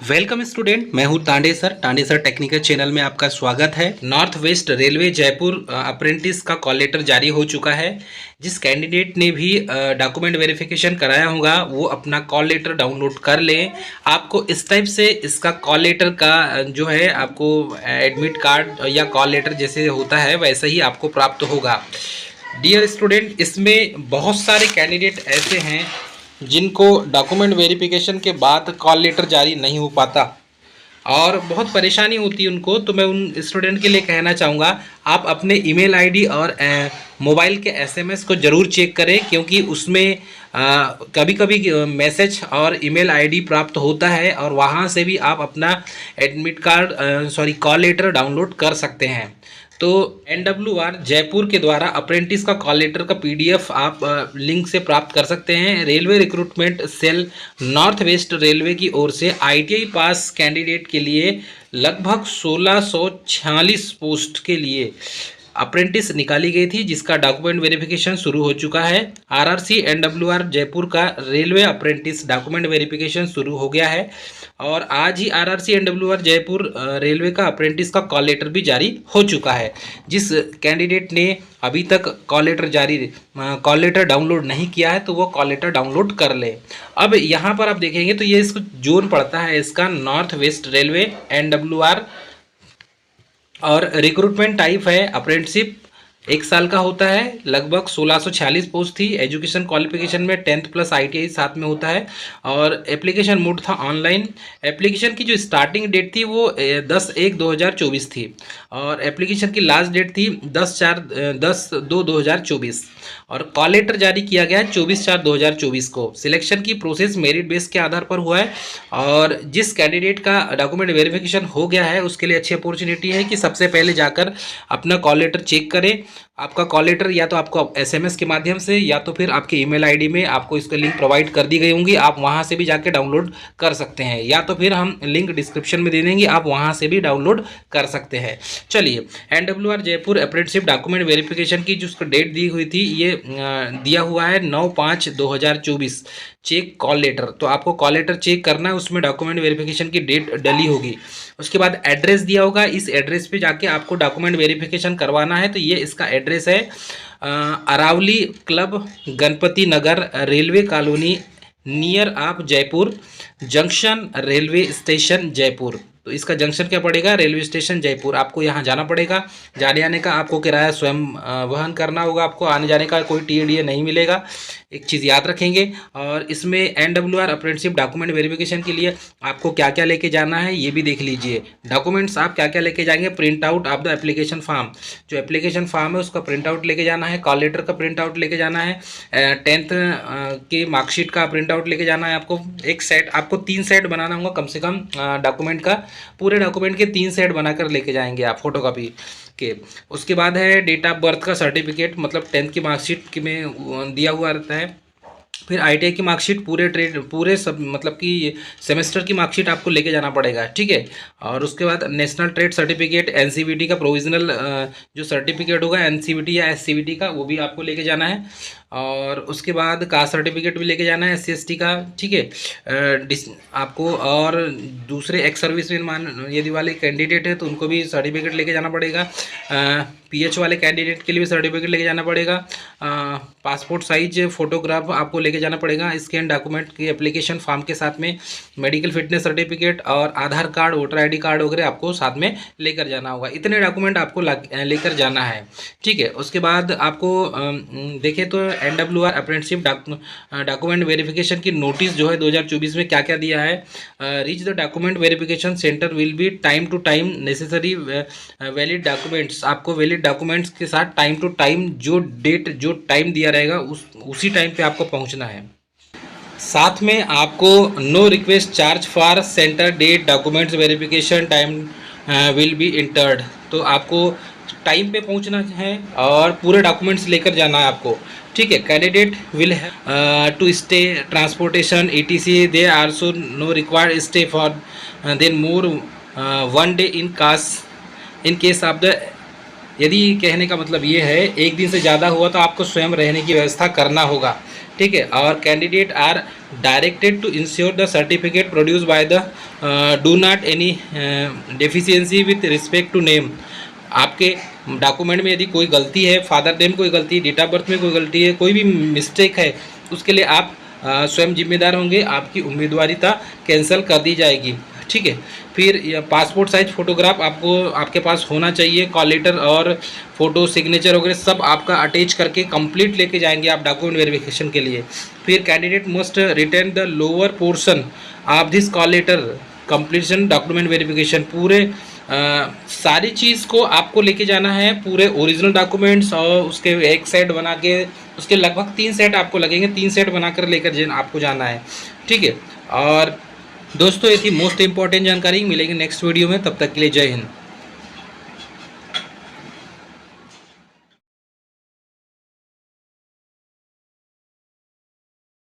Welcome student, मैं हूं Tande sir technical channel में आपका स्वागत है। North west railway Jaipur apprentice का कॉल लेटर जारी हो चुका है। जिस कैंडिडेट ने भी डॉक्यूमेंट वेरिफिकेशन कराया होगा वो अपना कॉल लेटर डाउनलोड कर लें। आपको इस टाइप से इसका कॉल लेटर का जो है आपको एडमिट कार्ड या कॉल लेटर जैसे होता है वैसे ही आपको प्राप्त होगा। डियर स्टूडेंट, इसमें बहुत सारे कैंडिडेट ऐसे हैं जिनको डॉक्यूमेंट वेरिफिकेशन के बाद कॉल लेटर जारी नहीं हो पाता और बहुत परेशानी होती है उनको। तो मैं उन स्टूडेंट के लिए कहना चाहूँगा, आप अपने ईमेल आईडी और मोबाइल के एसएमएस को ज़रूर चेक करें, क्योंकि उसमें कभी कभी मैसेज और ईमेल आईडी प्राप्त होता है और वहाँ से भी आप अपना admit card call letter download कर सकते हैं। तो NWR जयपुर के द्वारा अप्रेंटिस का कॉल लेटर का PDF आप लिंक से प्राप्त कर सकते हैं। Railway recruitment cell north west railway की ओर से ITI पास कैंडिडेट के लिए लगभग 1646 पोस्ट के लिए अप्रेंटिस निकाली गई थी, जिसका डॉक्यूमेंट वेरिफिकेशन शुरू हो चुका है। RRC NWR जयपुर का रेलवे अप्रेंटिस डॉक्यूमेंट वेरिफिकेशन शुरू हो गया है और आज ही RRC NWR जयपुर रेलवे का अप्रेंटिस का कॉल लेटर भी जारी हो चुका है। जिस कैंडिडेट ने अभी तक कॉल लेटर डाउनलोड नहीं किया है तो वो कॉल लेटर डाउनलोड कर ले। अब यहाँ पर आप देखेंगे तो ये इसको जोन पड़ता है इसका नॉर्थ वेस्ट रेलवे NWR और रिक्रूटमेंट टाइप है अप्रेंटिसशिप। 1 साल का होता है। लगभग 1646 पोस्ट थी। एजुकेशन क्वालिफिकेशन में 10th प्लस ITI साथ में होता है और एप्लीकेशन मोड था ऑनलाइन। एप्लीकेशन की जो स्टार्टिंग डेट थी वो 10/1/2024 थी और एप्लीकेशन की लास्ट डेट थी 10/2/2024 और कॉल लेटर जारी किया गया है 24/4/2024 को। सिलेक्शन की प्रोसेस मेरिट बेस के आधार पर हुआ है और जिस कैंडिडेट का डॉक्यूमेंट वेरिफिकेशन हो गया है उसके लिए अच्छी अपॉर्चुनिटी है कि सबसे पहले जाकर अपना कॉल लेटर चेक करें। आपका कॉल लेटर या तो आपको SMS के माध्यम से या तो फिर आपके ईमेल आईडी में आपको इसका लिंक प्रोवाइड कर दी गई होंगी, आप वहां से भी जाके डाउनलोड कर सकते हैं या तो फिर हम लिंक डिस्क्रिप्शन में दे देंगे, आप वहां से भी डाउनलोड कर सकते हैं। चलिए, NWR Jaipur apprenticeship document verification की जो डेट दी हुई थी ये दिया हुआ है 9/5/2024 चेक कॉल लेटर। तो आपको कॉल लेटर चेक करना है, उसमें डॉक्यूमेंट वेरिफिकेशन की डेट डली होगी। उसके बाद एड्रेस दिया होगा, इस एड्रेस पे जाके आपको डॉक्यूमेंट वेरिफिकेशन करवाना है। तो ये इसका एड्रेस है अरावली क्लब गणपति नगर रेलवे कॉलोनी नियर आप Jaipur junction railway station Jaipur. तो इसका जंक्शन क्या पड़ेगा? Railway station Jaipur. आपको यहाँ जाना पड़ेगा। जाने आने का आपको किराया स्वयं वहन करना होगा। आपको आने जाने का कोई TDA नहीं मिलेगा, एक चीज़ याद रखेंगे। और इसमें NWR अप्रेंटिसशिप डॉक्यूमेंट वेरिफिकेशन के लिए आपको क्या क्या लेके जाना है ये भी देख लीजिए। डॉक्यूमेंट्स आप क्या क्या लेके जाएंगे? Print out of the application form, जो एप्लीकेशन फॉर्म है उसका प्रिंट आउट लेके जाना है। कॉल लेटर का प्रिंट आउट लेके जाना है। 10th की मार्कशीट का प्रिंट आउट लेके जाना है। आपको एक सेट, आपको 3 सेट बनाना होगा कम से कम डॉक्यूमेंट का। पूरे डॉक्यूमेंट के 3 सेट बनाकर लेके जाएंगे आप फोटोकॉपी के। उसके बाद है डेट ऑफ बर्थ का सर्टिफिकेट, मतलब 10th की मार्कशीट में दिया हुआ रहता है। फिर ITI की मार्कशीट, पूरे सब मतलब कि सेमेस्टर की मार्कशीट आपको लेके जाना पड़ेगा, ठीक है। और उसके बाद नेशनल ट्रेड सर्टिफिकेट, NCVT का प्रोविजनल जो सर्टिफिकेट होगा NCVT या SCVT का, वो भी आपको लेके जाना है। और उसके बाद कास्ट सर्टिफिकेट भी लेके जाना है SC/ST का, ठीक है। आपको और दूसरे एक्स सर्विसमैन यदि वाले कैंडिडेट है तो उनको भी सर्टिफिकेट लेके जाना पड़ेगा। PH वाले कैंडिडेट के लिए भी सर्टिफिकेट लेके जाना पड़ेगा। पासपोर्ट साइज फोटोग्राफ आपको लेके जाना पड़ेगा। स्कैन डॉक्यूमेंट की एप्लीकेशन फॉर्म के साथ में मेडिकल फिटनेस सर्टिफिकेट और आधार कार्ड, वोटर ID कार्ड वगैरह आपको साथ में लेकर जाना होगा। इतने डॉक्यूमेंट आपको लेकर जाना है, ठीक है। उसके बाद आपको देखें तो NWR अप्रेंटिसशिप डॉक्यूमेंट वेरिफिकेशन की नोटिस जो है 2024 में क्या क्या दिया है। Reach the document verification centre will be time to time necessary valid documents. आपको वैलिड डॉक्यूमेंट्स के साथ टाइम टू टाइम जो टाइम दिया रहेगा उसी टाइम पे आपको पहुंचना है। साथ में आपको no request charge for centre date documents verification time will be entered. तो आपको टाइम पे पहुंचना है और पूरे डॉक्यूमेंट्स लेकर जाना है आपको, ठीक है। Candidate will to stay transportation ETC they also no required stay for than more 1 day in case of the. यदि कहने का मतलब ये है एक दिन से ज़्यादा हुआ तो आपको स्वयं रहने की व्यवस्था करना होगा, ठीक है। और candidate are directed to ensure the certificate produce by the do not any deficiency with respect to name. आपके डॉक्यूमेंट में यदि कोई गलती है, फादर नेम कोई गलती, डेट ऑफ बर्थ में कोई गलती है, कोई भी मिस्टेक है, उसके लिए आप स्वयं जिम्मेदार होंगे, आपकी उम्मीदवारिता कैंसिल कर दी जाएगी। ठीक है। फिर पासपोर्ट साइज फ़ोटोग्राफ आपको आपके पास होना चाहिए, कॉल लेटर और फोटो सिग्नेचर वगैरह सब आपका अटैच करके कंप्लीट लेके जाएंगे आप डॉक्यूमेंट वेरिफिकेशन के लिए। फिर candidate must return the lower portion of this call letter completion document verification. पूरे सारी चीज़ को आपको लेके जाना है, पूरे ओरिजिनल डॉक्यूमेंट्स और उसके एक सेट बना के, उसके लगभग 3 सेट आपको लगेंगे, 3 सेट बनाकर लेकर आपको जाना है। ठीक है। और दोस्तों ये थी मोस्ट इंपॉर्टेंट जानकारी, मिलेंगे नेक्स्ट वीडियो में, तब तक के लिए जय हिंद।